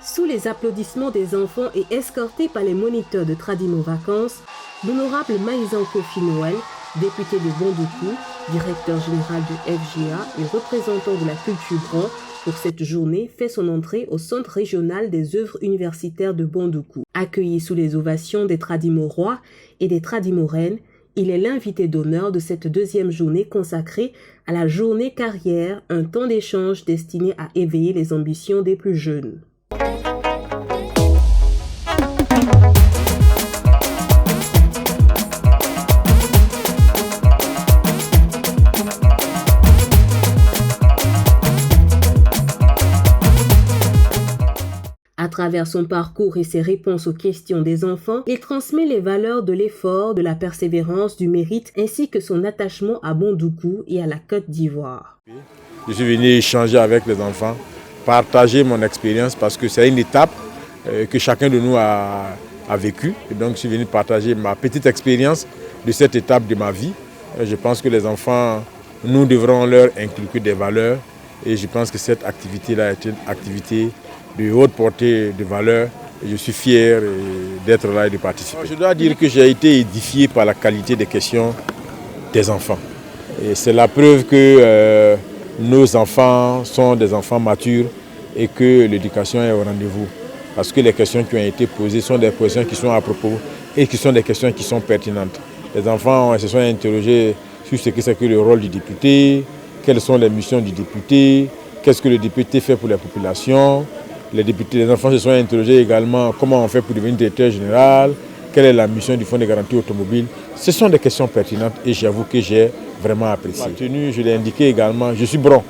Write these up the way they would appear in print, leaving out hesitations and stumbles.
Sous les applaudissements des enfants et escorté par les moniteurs de Tradimo Vacances, l'honorable Maïsan Kofi Noël, député de Bondoukou, directeur général du FGA et représentant de la culture Grand, pour cette journée, fait son entrée au Centre régional des œuvres universitaires de Bondoukou. Accueilli sous les ovations des Tradimorois et des Tradimoraines, il est l'invité d'honneur de cette deuxième journée consacrée à la journée carrière, un temps d'échange destiné à éveiller les ambitions des plus jeunes. À travers son parcours et ses réponses aux questions des enfants, il transmet les valeurs de l'effort, de la persévérance, du mérite, ainsi que son attachement à Bondoukou et à la Côte d'Ivoire. Je suis venu échanger avec les enfants, partager mon expérience parce que c'est une étape que chacun de nous a vécue. Et donc je suis venu partager ma petite expérience de cette étape de ma vie. Je pense que les enfants, nous devrons leur inculquer des valeurs et je pense que cette activité-là est une activité de haute portée de valeur. Je suis fier d'être là et de participer. Je dois dire que j'ai été édifié par la qualité des questions des enfants. Et c'est la preuve que nos enfants sont des enfants matures et que l'éducation est au rendez-vous. Parce que les questions qui ont été posées sont des questions qui sont à propos et qui sont des questions qui sont pertinentes. Les enfants se sont interrogés sur ce que c'est que le rôle du député, quelles sont les missions du député, qu'est-ce que le député fait pour la population. Les enfants se sont interrogés également comment on fait pour devenir directeur général, quelle est la mission du Fonds de garantie automobile. Ce sont des questions pertinentes et j'avoue que j'ai vraiment apprécié. Je l'ai indiqué également, je suis Bron.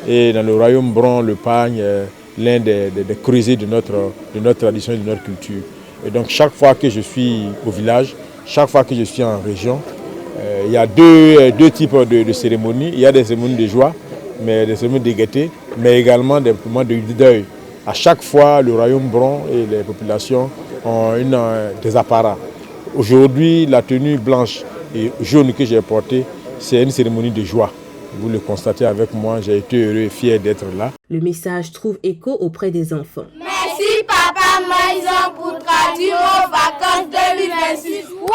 Et dans le royaume Bron, le pagne est l'un des creuset de notre tradition et de notre culture. Et donc chaque fois que je suis au village, chaque fois que je suis en région, il y a deux types de cérémonies. Il y a des cérémonies de joie, mais des cérémonies de gaieté, mais également des moments de deuil. À chaque fois, le royaume Bron et les populations ont des apparats. Aujourd'hui, la tenue blanche et jaune que j'ai portée, c'est une cérémonie de joie. Vous le constatez avec moi, j'ai été heureux et fier d'être là. Le message trouve écho auprès des enfants. Merci Papa Maïsan pour Tradimo Vacances 2026. Wow!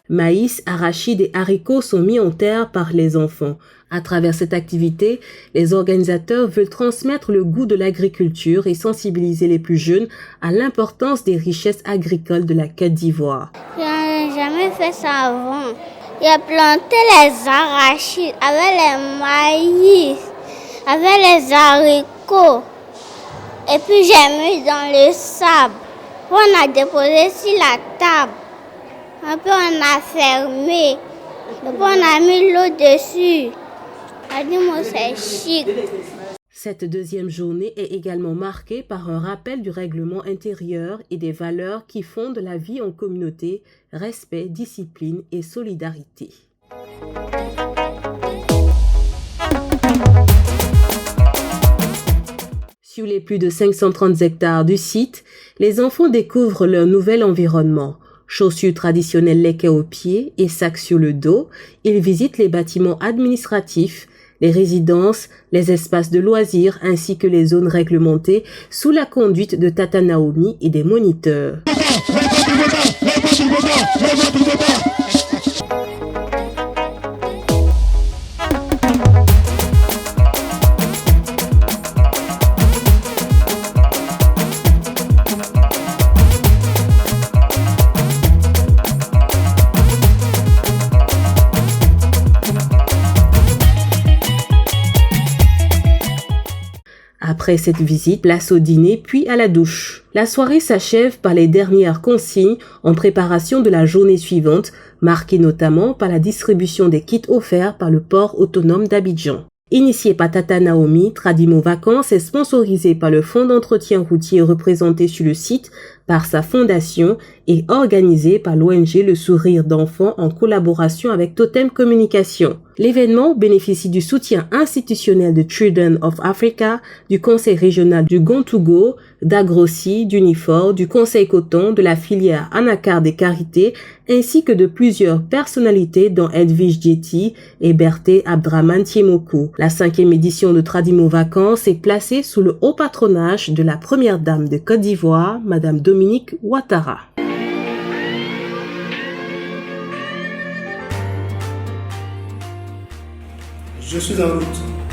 Maïs, arachides et haricots sont mis en terre par les enfants. À travers cette activité, les organisateurs veulent transmettre le goût de l'agriculture et sensibiliser les plus jeunes à l'importance des richesses agricoles de la Côte d'Ivoire. Je n'ai jamais fait ça avant. J'ai planté les arachides avec les maïs, avec les haricots. Et puis j'ai mis dans le sable. On a déposé sur la table. Un peu on a fermé, et puis on a mis l'eau dessus. C'est chic. Cette deuxième journée est également marquée par un rappel du règlement intérieur et des valeurs qui fondent la vie en communauté, respect, discipline et solidarité. Sur les plus de 530 hectares du site, les enfants découvrent leur nouvel environnement. Chaussures traditionnelles lacées aux pieds et sacs sur le dos, ils visitent les bâtiments administratifs, les résidences, les espaces de loisirs ainsi que les zones réglementées sous la conduite de Tata Naomi et des moniteurs. Après cette visite, place au dîner puis à la douche. La soirée s'achève par les dernières consignes en préparation de la journée suivante, marquée notamment par la distribution des kits offerts par le port autonome d'Abidjan. Initié par Tata Naomi, Tradimo Vacances est sponsorisé par le Fonds d'entretien routier représenté sur le site par sa fondation et organisé par l'ONG Le Sourire d'Enfant en collaboration avec Totem Communication. L'événement bénéficie du soutien institutionnel de Children of Africa, du Conseil régional du Gontougo, d'Agrossi, d'Unifor, du Conseil Coton, de la filière Anacar des Carités, ainsi que de plusieurs personnalités dont Edwige Dieti et Berthé Abdraman Tiemoku. La 5e édition de Tradimo Vacances est placée sous le haut patronage de la première dame de Côte d'Ivoire, Madame Dominique Ouattara. Je suis en route.